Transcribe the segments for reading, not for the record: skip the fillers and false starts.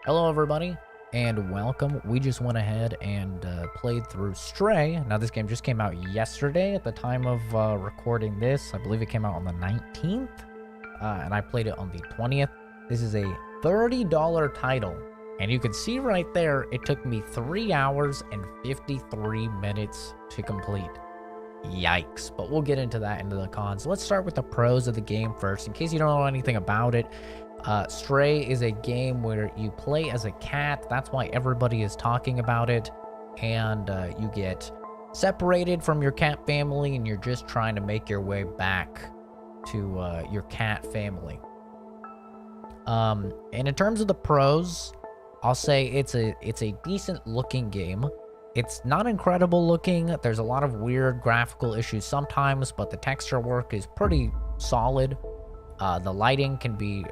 Hello, everybody, and welcome. We just went ahead and played through Stray. Now, this game just came out yesterday at the time of recording this. I believe it came out on the 19th, and I played it on the 20th. This is a $30 title, and you can see right there, it took me 3 hours and 53 minutes to complete. Yikes. But we'll get into that into the cons. Let's start with the pros of the game first, in case you don't know anything about it. Stray is a game where you play as a cat. That's why everybody is talking about it. And you get separated from your cat family, and you're just trying to make your way back to your cat family. And in terms of the pros, I'll say it's a decent looking game. It's not incredible looking. There's a lot of weird graphical issues sometimes, but the texture work is pretty solid. The lighting can be...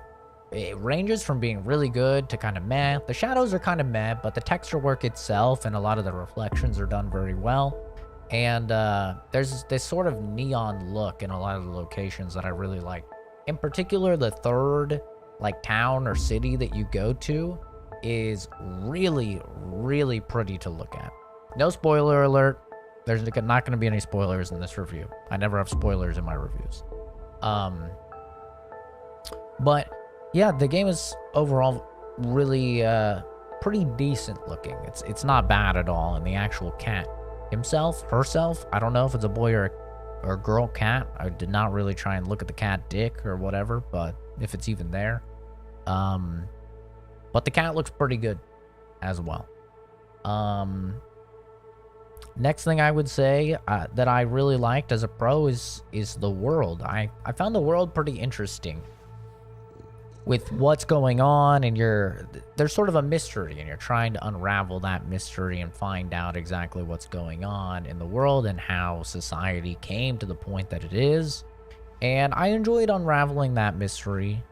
It ranges from being really good to kind of meh. The shadows are kind of meh, but the texture work itself and a lot of the reflections are done very well. And there's this sort of neon look in a lot of the locations that I really like. In particular, the third town or city that you go to is really, really pretty to look at. No spoiler alert. There's not going to be any spoilers in this review. I never have spoilers in my reviews. But yeah, the game is overall really pretty decent looking. It's not bad at all. And the actual cat herself, I don't know if it's a boy or a girl cat. I did not really try and look at the cat dick or whatever, but if it's even there. But the cat looks pretty good as well. Next thing I would say that I really liked as a pro is the world. I found the world pretty interesting. With what's going on, and there's sort of a mystery, and you're trying to unravel that mystery and find out exactly what's going on in the world and how society came to the point that it is. And I enjoyed unraveling that mystery.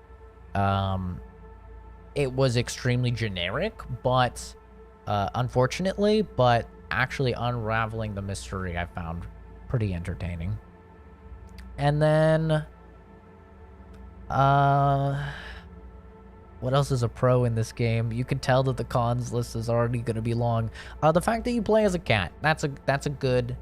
It was extremely generic, but unfortunately, but actually unraveling the mystery I found pretty entertaining. And then what else is a pro in this game? You can tell that the cons list is already going to be long. The fact that you play as a cat, that's a good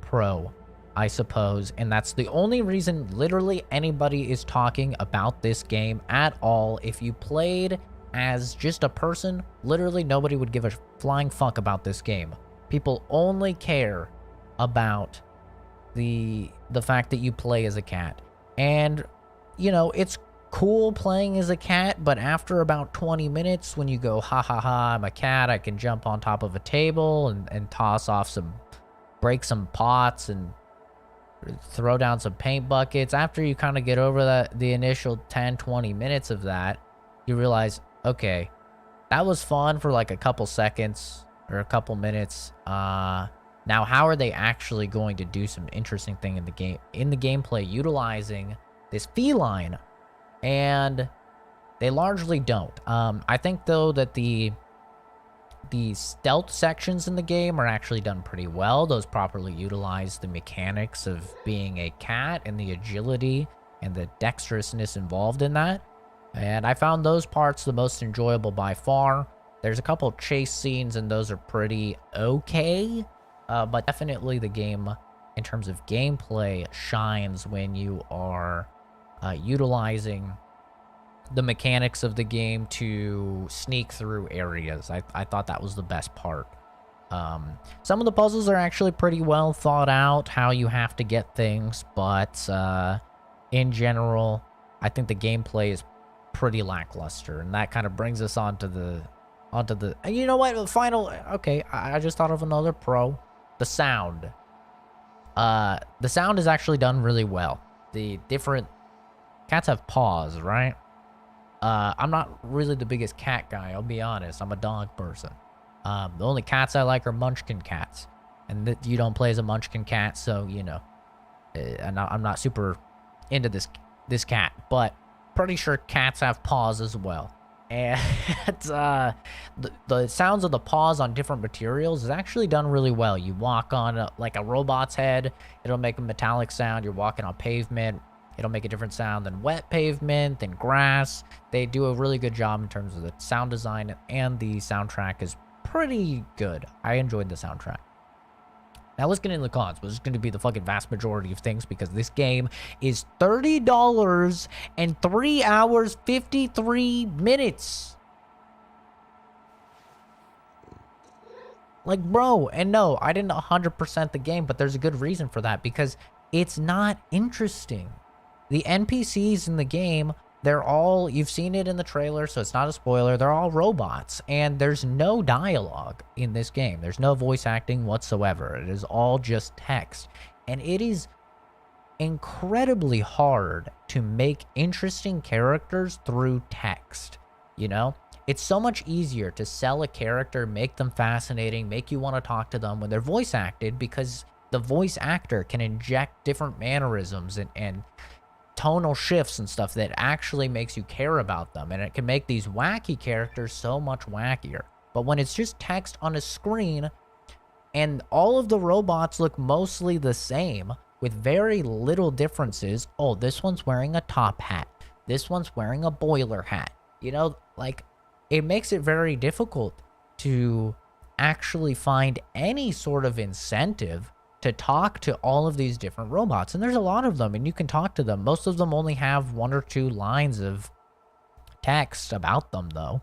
pro, I suppose. And that's the only reason literally anybody is talking about this game at all. If you played as just a person, literally nobody would give a flying fuck about this game. People only care about the fact that you play as a cat. And, you know, it's cool playing as a cat, but after about 20 minutes, when you go, ha ha ha, I'm a cat, I can jump on top of a table and toss off break some pots and throw down some paint buckets. After you kind of get over the initial 10-20 minutes of that, you realize, okay, that was fun for like a couple seconds or a couple minutes. Now how are they actually going to do some interesting thing in the gameplay utilizing this feline? And they largely don't. I think though that the stealth sections in the game are actually done pretty well. Those properly utilize the mechanics of being a cat and the agility and the dexterousness involved in that. And I found those parts the most enjoyable by far. There's a couple chase scenes, and those are pretty okay. But definitely the game, in terms of gameplay, shines when you are utilizing the mechanics of the game to sneak through areas. I thought that was the best part. Some of the puzzles are actually pretty well thought out, how you have to get things, but in general, I think the gameplay is pretty lackluster, and that kind of brings us onto the you know what, the final, okay, I just thought of another pro. The sound. The sound is actually done really well. The different cats have paws, right? I'm not really the biggest cat guy, I'll be honest. I'm a dog person. The only cats I like are munchkin cats. And you don't play as a munchkin cat, so, you know. I'm not super into this cat. But pretty sure cats have paws as well. And the sounds of the paws on different materials is actually done really well. You walk on like a robot's head, it'll make a metallic sound. You're walking on pavement, It'll make a different sound than wet pavement, than grass. They do a really good job in terms of the sound design, and the soundtrack is pretty good. I enjoyed the soundtrack. Now let's get into the cons, which is going to be the fucking vast majority of things, because this game is $30 and 3 hours 53 minutes. Like, bro, and no, I didn't 100% the game, but there's a good reason for that, because it's not interesting. The NPCs in the game, they're all, you've seen it in the trailer, so it's not a spoiler, they're all robots, and there's no dialogue in this game. There's no voice acting whatsoever. It is all just text, and it is incredibly hard to make interesting characters through text, you know? It's so much easier to sell a character, make them fascinating, make you want to talk to them when they're voice acted, because the voice actor can inject different mannerisms and tonal shifts and stuff that actually makes you care about them, and it can make these wacky characters so much wackier. But when it's just text on a screen and all of the robots look mostly the same with very little differences, oh, this one's wearing a top hat, this one's wearing a boiler hat, you know, like, it makes it very difficult to actually find any sort of incentive to talk to all of these different robots. And there's a lot of them, and you can talk to them. Most of them only have 1 or 2 lines of text about them, though.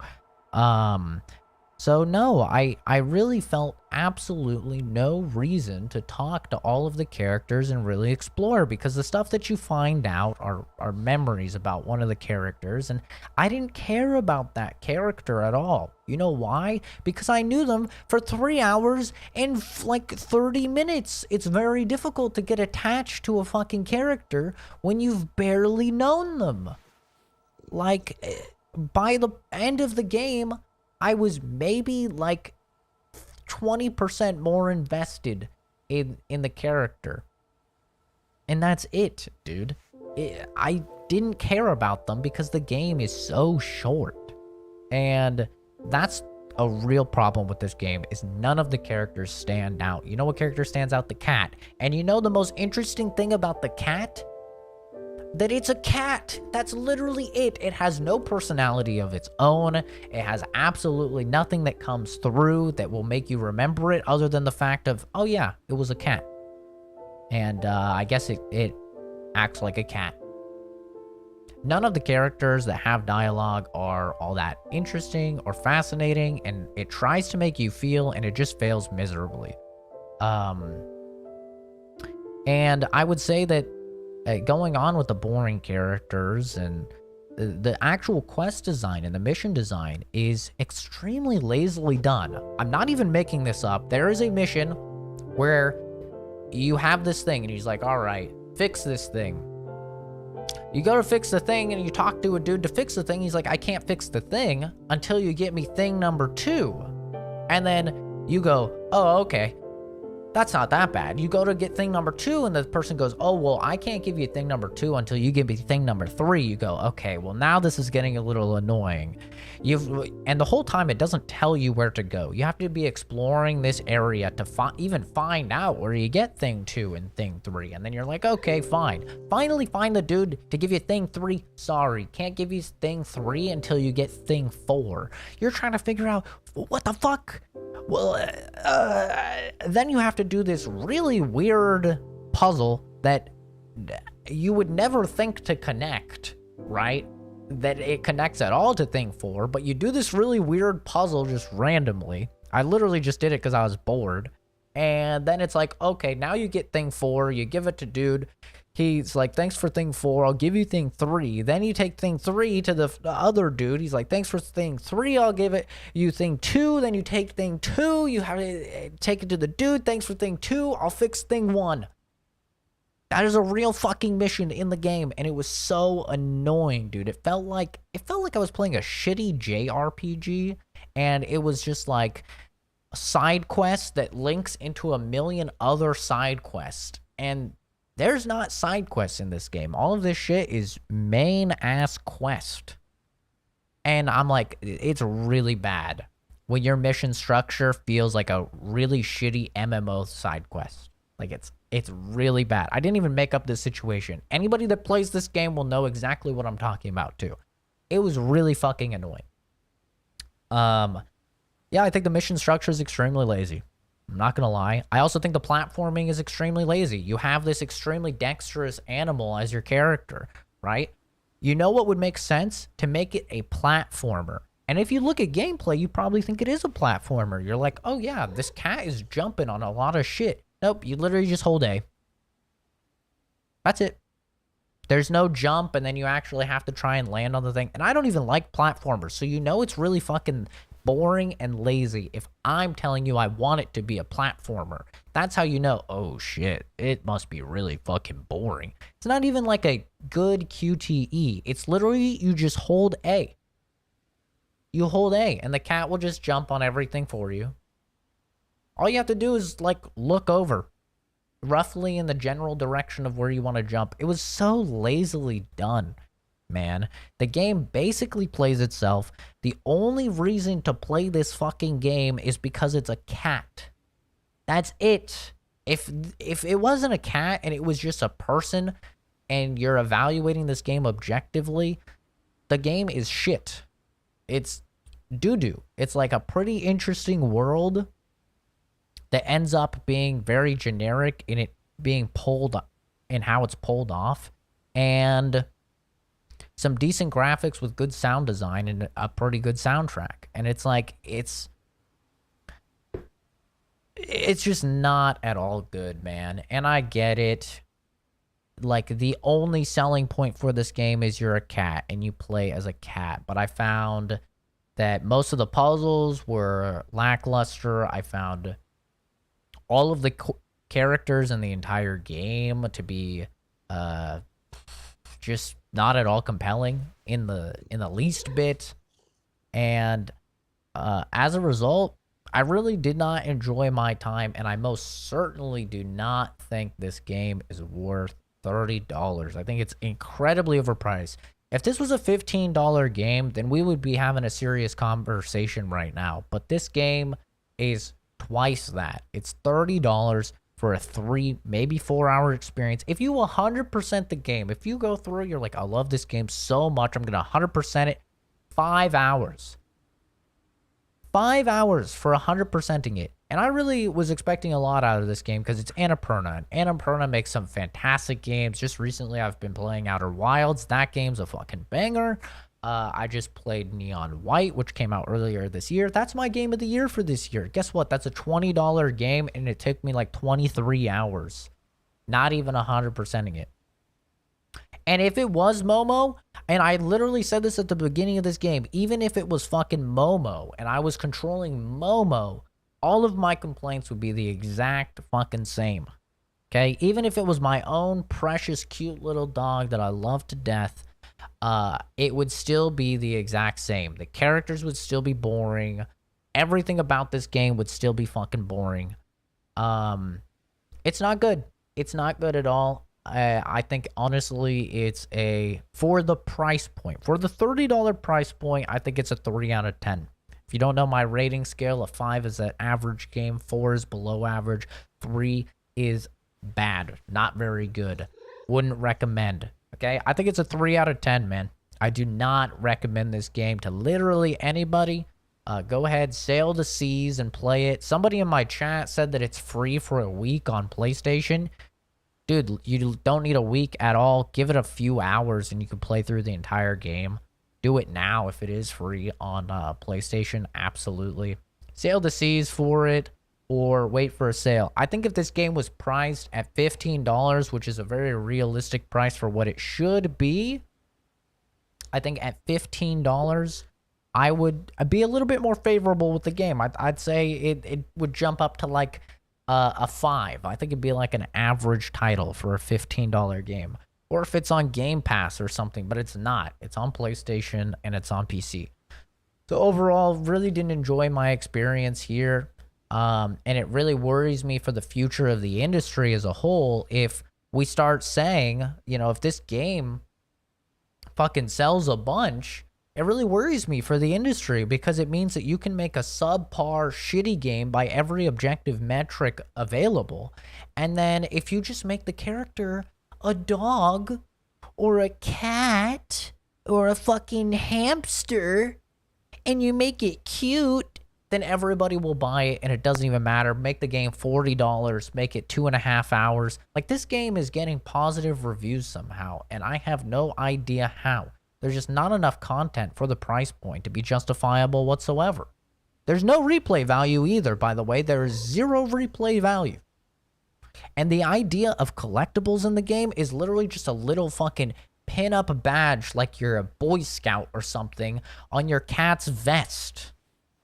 So no, I really felt absolutely no reason to talk to all of the characters and really explore, because the stuff that you find out are memories about one of the characters, and I didn't care about that character at all. You know why? Because I knew them for 3 hours and like 30 minutes. It's very difficult to get attached to a fucking character when you've barely known them. Like, by the end of the game, I was maybe like 20% more invested in the character. And that's it, dude. I didn't care about them because the game is so short. And that's a real problem with this game, is none of the characters stand out. You know what character stands out? The cat. And you know the most interesting thing about the cat? That it's a cat. That's literally it. It has no personality of its own. It has absolutely nothing that comes through that will make you remember it, other than the fact of, oh yeah, it was a cat. And I guess it acts like a cat. None of the characters that have dialogue are all that interesting or fascinating, and it tries to make you feel, and it just fails miserably. And I would say that going on with the boring characters and the actual quest design and the mission design is extremely lazily done. I'm not even making this up. There is a mission where you have this thing and he's like, all right, fix this thing. You go to fix the thing and you talk to a dude to fix the thing. He's like, I can't fix the thing until you get me thing number 2. And then you go, oh, okay. That's not that bad. You go to get thing number 2 and the person goes, oh, well, I can't give you thing number 2 until you give me thing number 3. You go, okay, well, now this is getting a little annoying. And the whole time it doesn't tell you where to go. You have to be exploring this area to even find out where you get thing 2 and thing 3. And then you're like, okay, fine. Finally find the dude to give you thing 3. Sorry, can't give you thing 3 until you get thing 4. You're trying to figure out, what the fuck? Well, then you have to do this really weird puzzle that you would never think to connect, right? That it connects at all to thing 4, but you do this really weird puzzle just randomly. I literally just did it because I was bored. And then it's like, okay, now you get thing 4, you give it to dude. He's like, thanks for thing 4, I'll give you thing 3. Then you take thing 3 to the other dude. He's like, thanks for thing 3, I'll give it you thing 2. Then you take thing 2, you have to take it to the dude. Thanks for thing 2, I'll fix thing 1. That is a real fucking mission in the game, and it was so annoying, dude. It felt like I was playing a shitty JRPG, and it was just like a side quest that links into a million other side quests. And there's not side quests in this game. All of this shit is main ass quest. And I'm like, it's really bad when your mission structure feels like a really shitty MMO side quest. Like, it's It's really bad. I didn't even make up this situation. Anybody that plays this game will know exactly what I'm talking about too. It was really fucking annoying. Yeah, I think the mission structure is extremely lazy. I'm not gonna lie. I also think the platforming is extremely lazy. You have this extremely dexterous animal as your character, right? You know what would make sense? To make it a platformer. And if you look at gameplay, you probably think it is a platformer. You're like, oh yeah, this cat is jumping on a lot of shit. Nope, you literally just hold A. That's it. There's no jump, and then you actually have to try and land on the thing. And I don't even like platformers, so you know it's really fucking boring and lazy if I'm telling you I want it to be a platformer. That's how you know, oh shit, it must be really fucking boring. It's not even like a good QTE. It's literally you just hold A. You hold A, and the cat will just jump on everything for you. All you have to do is, like, look over roughly in the general direction of where you want to jump. It was so lazily done, man. The game basically plays itself. The only reason to play this fucking game is because it's a cat. That's it. If it wasn't a cat and it was just a person and you're evaluating this game objectively, the game is shit. It's doo-doo. It's like a pretty interesting world that ends up being very generic in it being pulled in how it's pulled off, and some decent graphics with good sound design and a pretty good soundtrack. And it's like, it's just not at all good, man. And I get it. Like, the only selling point for this game is you're a cat and you play as a cat. But I found that most of the puzzles were lackluster. I found all of the characters in the entire game to be just not at all compelling in the least bit. And as a result, I really did not enjoy my time, and I most certainly do not think this game is worth $30. I think it's incredibly overpriced. If this was a $15 game, then we would be having a serious conversation right now. But this game is twice that. It's $30 for a 3, maybe 4-hour experience. If you 100% the game, if you go through, you're like, I love this game so much, I'm gonna 100% it. 5 hours. 5 hours for 100%ing it. And I really was expecting a lot out of this game because it's Annapurna. And Annapurna makes some fantastic games. Just recently, I've been playing Outer Wilds. That game's a fucking banger. I just played Neon White, which came out earlier this year. That's my game of the year for this year. Guess what? That's a $20 game, and it took me like 23 hours. Not even 100%ing it. And if it was Momo, and I literally said this at the beginning of this game, even if it was fucking Momo, and I was controlling Momo, all of my complaints would be the exact fucking same. Okay? Even if it was my own precious, cute little dog that I love to death, it would still be the exact same. The characters would still be boring. Everything about this game would still be fucking boring. It's not good. It's not good at all. I think, honestly, it's for the price point. For the $30 price point, I think it's a 3 out of 10. If you don't know my rating scale, a 5 is an average game, 4 is below average, 3 is bad, not very good. Wouldn't recommend. Okay, I think it's a 3 out of 10, man. I do not recommend this game to literally anybody. Go ahead, sail the seas and play it. Somebody in my chat said that it's free for a week on PlayStation. Dude, you don't need a week at all. Give it a few hours and you can play through the entire game. Do it now if it is free on PlayStation. Absolutely. Sail the seas for it or wait for a sale. I think if this game was priced at $15, which is a very realistic price for what it should be, I think at $15, I would be a little bit more favorable with the game. I'd say it would jump up to like a 5. I think it'd be like an average title for a $15 game. Or if it's on Game Pass or something, but it's not. It's on PlayStation and it's on PC. So overall, really didn't enjoy my experience here. And it really worries me for the future of the industry as a whole if we start saying, you know, if this game fucking sells a bunch, It really worries me for the industry because it means that you can make a subpar, shitty game by every objective metric available. And then if you just make the character a dog or a cat or a fucking hamster and you make it cute, then everybody will buy it and it doesn't even matter. Make the game $40, make it 2.5 hours. Like, this game is getting positive reviews somehow, and I have no idea how. There's just not enough content for the price point to be justifiable whatsoever. There's no replay value either, by the way. There is zero replay value. And the idea of collectibles in the game is literally just a little fucking pin up a badge like you're a Boy Scout or something on your cat's vest.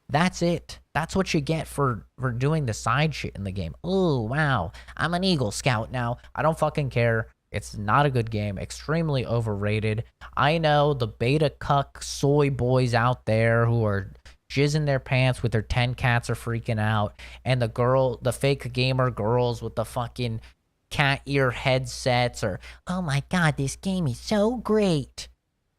That's it. That's what you get for doing the side shit in the game. Oh, wow. I'm an Eagle Scout now. I don't fucking care. It's not a good game. Extremely overrated. I know the beta cuck soy boys out there who are jizzing their pants with their 10 cats are freaking out. And the fake gamer girls with the fucking cat ear headsets are, oh my god, this game is so great.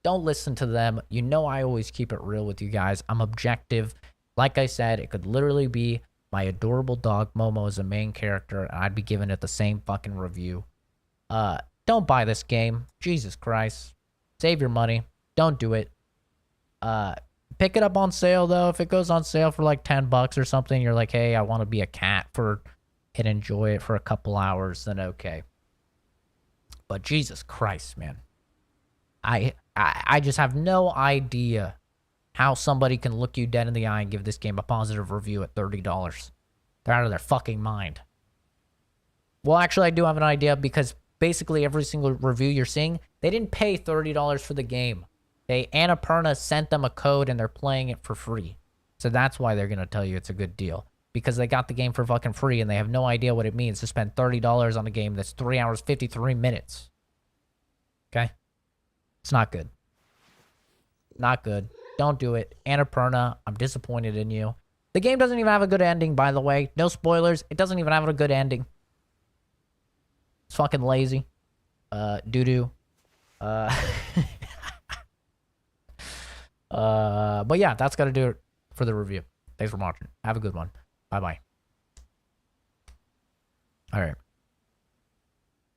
Don't listen to them. You know I always keep it real with you guys. I'm objective. Like I said, it could literally be my adorable dog Momo as a main character, and I'd be giving it the same fucking review. Don't buy this game. Jesus Christ. Save your money. Don't do it. Pick it up on sale, though. If it goes on sale for like $10 or something, you're like, hey, I want to be a cat and enjoy it for a couple hours, then okay. But Jesus Christ, man. I just have no idea how somebody can look you dead in the eye and give this game a positive review at $30. They're out of their fucking mind. Well, actually, I do have an idea, because basically every single review you're seeing, they didn't pay $30 for the game. Annapurna sent them a code and they're playing it for free. So that's why they're going to tell you it's a good deal. Because they got the game for fucking free and they have no idea what it means to spend $30 on a game that's 3 hours, 53 minutes. Okay? It's not good. Not good. Don't do it. Annapurna, I'm disappointed in you. The game doesn't even have a good ending, by the way. No spoilers. It doesn't even have a good ending. It's fucking lazy. Doo-doo. But yeah, that's gotta do it for the review. Thanks for watching. Have a good one. Bye-bye. All right.